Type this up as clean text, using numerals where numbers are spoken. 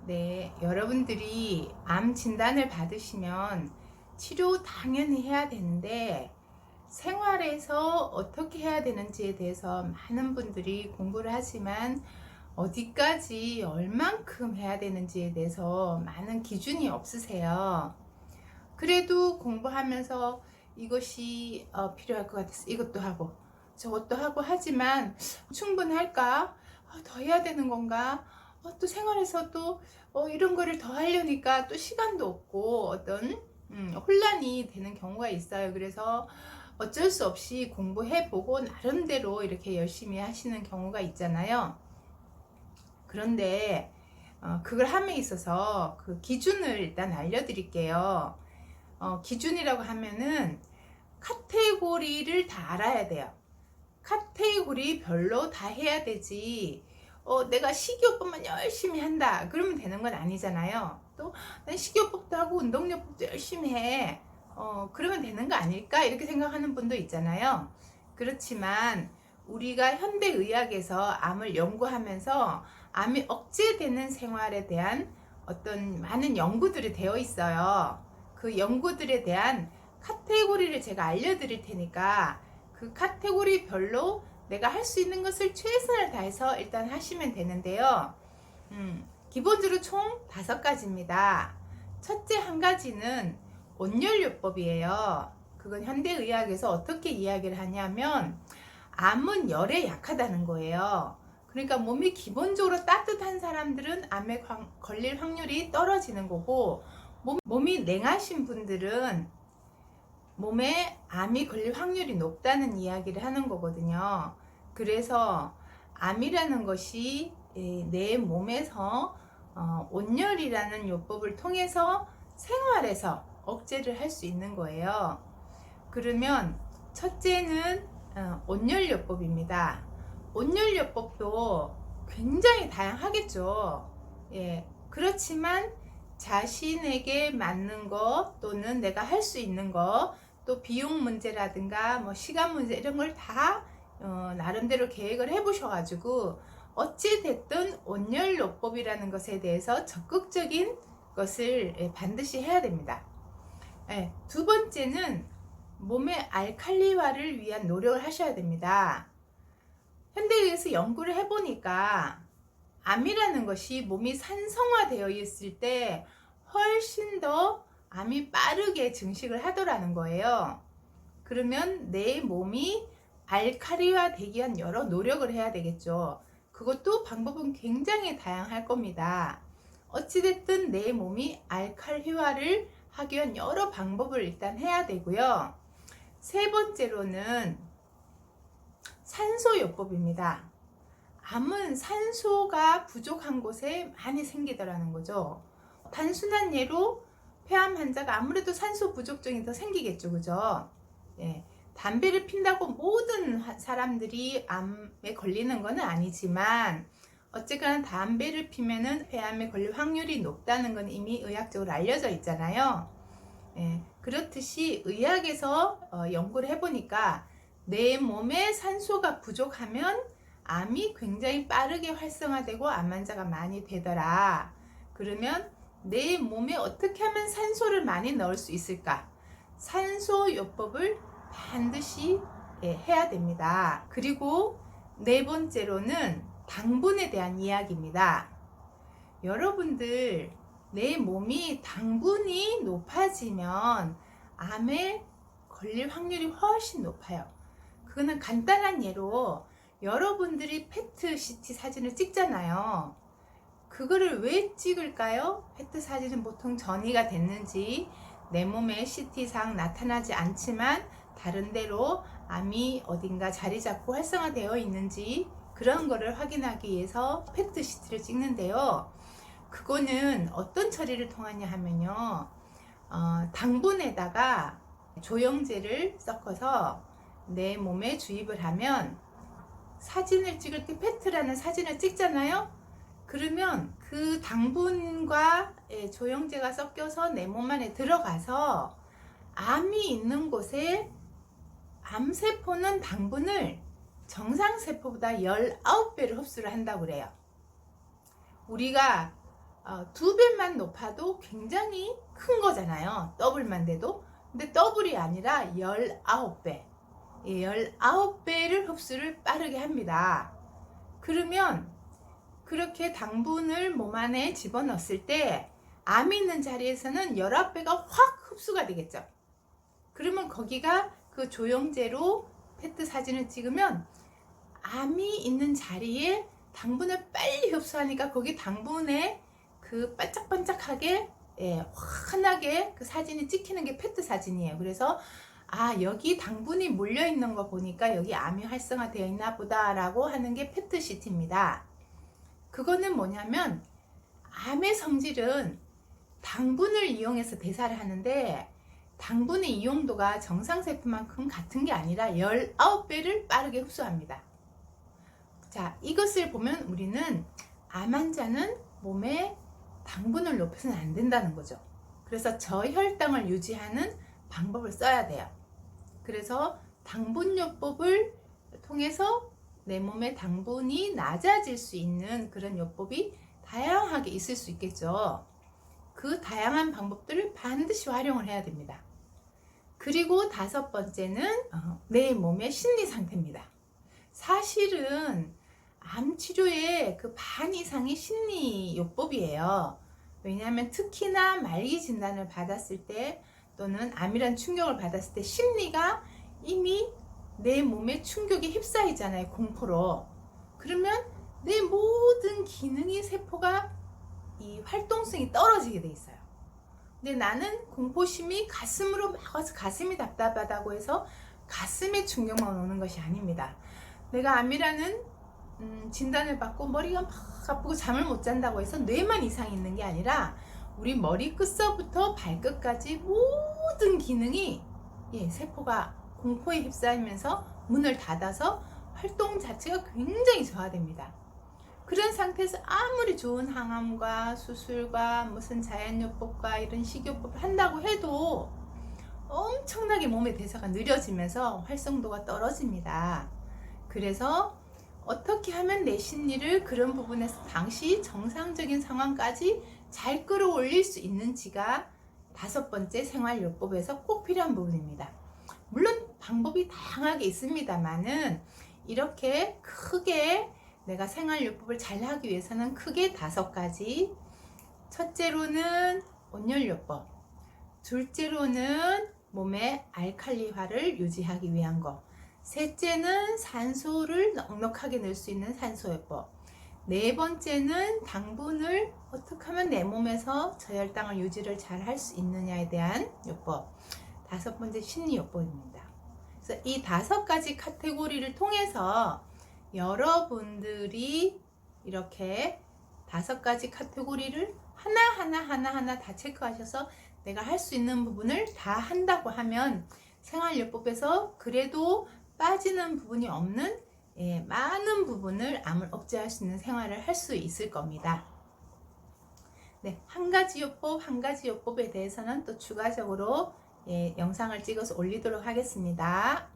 네, 여러분들이 암 진단을 받으시면 치료 당연히 해야 되는데 생활에서 어떻게 해야 되는지에 대해서 많은 분들이 공부를 하지만 어디까지 얼만큼 해야 되는지에 대해서 많은 기준이 없으세요. 그래도 공부하면서 이것이 필요할 것 같아서 이것도 하고 저것도 하고 하지만 충분할까? 더 해야 되는 건가? 또 생활에서 또 이런 거를 더 하려니까 또 시간도 없고 어떤 혼란이 되는 경우가 있어요. 그래서 어쩔 수 없이 공부해보고 나름대로 이렇게 열심히 하시는 경우가 있잖아요. 그런데 그걸 함에 있어서 그 기준을 일단 알려드릴게요. 기준이라고 하면은 카테고리를 다 알아야 돼요. 카테고리별로 다 해야 되지. 내가 식이요법만 열심히 한다 그러면 되는 건 아니잖아요. 또 난 식이요법도 하고 운동요법도 열심히 해. 그러면 되는 거 아닐까 이렇게 생각하는 분도 있잖아요. 그렇지만 우리가 현대의학에서 암을 연구하면서 암이 억제되는 생활에 대한 어떤 많은 연구들이 되어 있어요. 그 연구들에 대한 카테고리를 제가 알려드릴 테니까 그 카테고리별로 내가 할 수 있는 것을 최선을 다해서 일단 하시면 되는데요. 기본적으로 총 5가지입니다. 첫째 한 가지는 온열요법이에요. 그건 현대의학에서 어떻게 이야기를 하냐면 암은 열에 약하다는 거예요. 그러니까 몸이 기본적으로 따뜻한 사람들은 암에 걸릴 확률이 떨어지는 거고 몸이 냉하신 분들은 몸에 암이 걸릴 확률이 높다는 이야기를 하는 거거든요. 그래서 암이라는 것이 내 몸에서 온열이라는 요법을 통해서 생활에서 억제를 할 수 있는 거예요. 그러면 첫째는 온열요법입니다. 온열요법도 굉장히 다양하겠죠. 그렇지만 자신에게 맞는 거 또는 내가 할 수 있는 거 또 비용 문제라든가 뭐 시간 문제 이런 걸 다 나름대로 계획을 해 보셔가지고 어찌 됐든 온열요법이라는 것에 대해서 적극적인 것을 반드시 해야 됩니다. 두 번째는 몸의 알칼리화를 위한 노력을 하셔야 됩니다. 현대의학에서 연구를 해보니까 암이라는 것이 몸이 산성화되어 있을 때 훨씬 더 암이 빠르게 증식을 하더라는 거예요. 그러면 내 몸이 알칼리화 되기 위한 여러 노력을 해야 되겠죠. 그것도 방법은 굉장히 다양할 겁니다. 어찌됐든 내 몸이 알칼리화를 하기 위한 여러 방법을 일단 해야 되고요. 세 번째로는 산소요법입니다. 암은 산소가 부족한 곳에 많이 생기더라는 거죠. 단순한 예로 폐암 환자가 아무래도 산소 부족증이 더 생기겠죠, 그죠? 담배를 핀다고 모든 사람들이 암에 걸리는 것은 아니지만 어쨌거나 담배를 피면은 폐암에 걸릴 확률이 높다는 건 이미 의학적으로 알려져 있잖아요. 그렇듯이 의학에서 연구를 해보니까 내 몸에 산소가 부족하면 암이 굉장히 빠르게 활성화되고 암 환자가 많이 되더라. 그러면 내 몸에 어떻게 하면 산소를 많이 넣을 수 있을까? 산소요법을 반드시 해야 됩니다. 그리고 네 번째로는 당분에 대한 이야기입니다. 여러분들 내 몸이 당분이 높아지면 암에 걸릴 확률이 훨씬 높아요. 그거는 간단한 예로 여러분들이 페트 CT 사진을 찍잖아요. 그거를 왜 찍을까요? 페트 사진은 보통 전이가 됐는지 내 몸의 CT상 나타나지 않지만 다른 데로 암이 어딘가 자리 잡고 활성화되어 있는지 그런 거를 확인하기 위해서 페트 CT를 찍는데요. 그거는 어떤 처리를 통하냐 하면요. 당분에다가 조영제를 섞어서 내 몸에 주입을 하면 사진을 찍을 때 페트라는 사진을 찍잖아요. 그러면 그 당분과 조영제가 섞여서 내 몸 안에 들어가서 암이 있는 곳에 암세포는 당분을 정상세포보다 19배를 흡수를 한다고 그래요. 우리가 2배만 높아도 굉장히 큰 거잖아요. 더블만 돼도. 근데 더블이 아니라 19배. 19배를 흡수를 빠르게 합니다. 그러면 그렇게 당분을 몸 안에 집어넣었을 때 암이 있는 자리에서는 19배가 확 흡수가 되겠죠. 그러면 거기가 그 조영제로 페트 사진을 찍으면 암이 있는 자리에 당분을 빨리 흡수하니까 거기 당분에 그 반짝반짝하게 환하게 그 사진이 찍히는 게 페트 사진이에요. 그래서 여기 당분이 몰려 있는 거 보니까 여기 암이 활성화되어 있나 보다 라고 하는 게 페트 CT입니다. 그거는 뭐냐면 암의 성질은 당분을 이용해서 대사를 하는데 당분의 이용도가 정상세포만큼 같은 게 아니라 19배를 빠르게 흡수합니다. 자, 이것을 보면 우리는 암 환자는 몸에 당분을 높여서는 안 된다는 거죠. 그래서 저혈당을 유지하는 방법을 써야 돼요. 그래서 당분요법을 통해서 내 몸의 당분이 낮아질 수 있는 그런 요법이 다양하게 있을 수 있겠죠. 그 다양한 방법들을 반드시 활용을 해야 됩니다. 그리고 5번째는 내 몸의 심리 상태입니다. 사실은 암 치료의 그 반 이상이 심리 요법이에요. 왜냐하면 특히나 말기 진단을 받았을 때 또는 암이란 충격을 받았을 때 심리가 이미 내 몸에 충격에 휩싸이잖아요. 공포로. 그러면 내 모든 기능이 세포가 이 활동성이 떨어지게 돼 있어요. 근데 나는 공포심이 가슴으로 막 와서 가슴이 답답하다고 해서 가슴에 충격만 오는 것이 아닙니다. 내가 암이라는 진단을 받고 머리가 막 아프고 잠을 못 잔다고 해서 뇌만 이상이 있는 게 아니라 우리 머리 끝서부터 발끝까지 모든 기능이 세포가 공포에 휩싸이면서 문을 닫아서 활동 자체가 굉장히 저하됩니다. 그런 상태에서 아무리 좋은 항암과 수술과 무슨 자연요법과 이런 식이요법을 한다고 해도 엄청나게 몸의 대사가 느려지면서 활성도가 떨어집니다. 그래서 어떻게 하면 내 심리를 그런 부분에서 당시 정상적인 상황까지 잘 끌어올릴 수 있는지가 5번째 생활요법에서 꼭 필요한 부분입니다. 물론 방법이 다양하게 있습니다만은 이렇게 크게 내가 생활요법을 잘 하기 위해서는 크게 5가지. 첫째로는 온열요법, 둘째로는 몸의 알칼리화를 유지하기 위한 거, 셋째는 산소를 넉넉하게 넣을 수 있는 산소요법, 네 번째는 당분을 어떻게 하면 내 몸에서 저혈당을 유지를 잘 할 수 있느냐에 대한 요법, 5번째 심리요법입니다. 그래서 이 5가지 카테고리를 통해서 여러분들이 이렇게 5가지 카테고리를 하나하나 다 체크하셔서 내가 할 수 있는 부분을 다 한다고 하면 생활요법에서 그래도 빠지는 부분이 없는 많은 부분을 암을 억제할 수 있는 생활을 할 수 있을 겁니다. 네, 한 가지 요법에 대해서는 또 추가적으로 영상을 찍어서 올리도록 하겠습니다.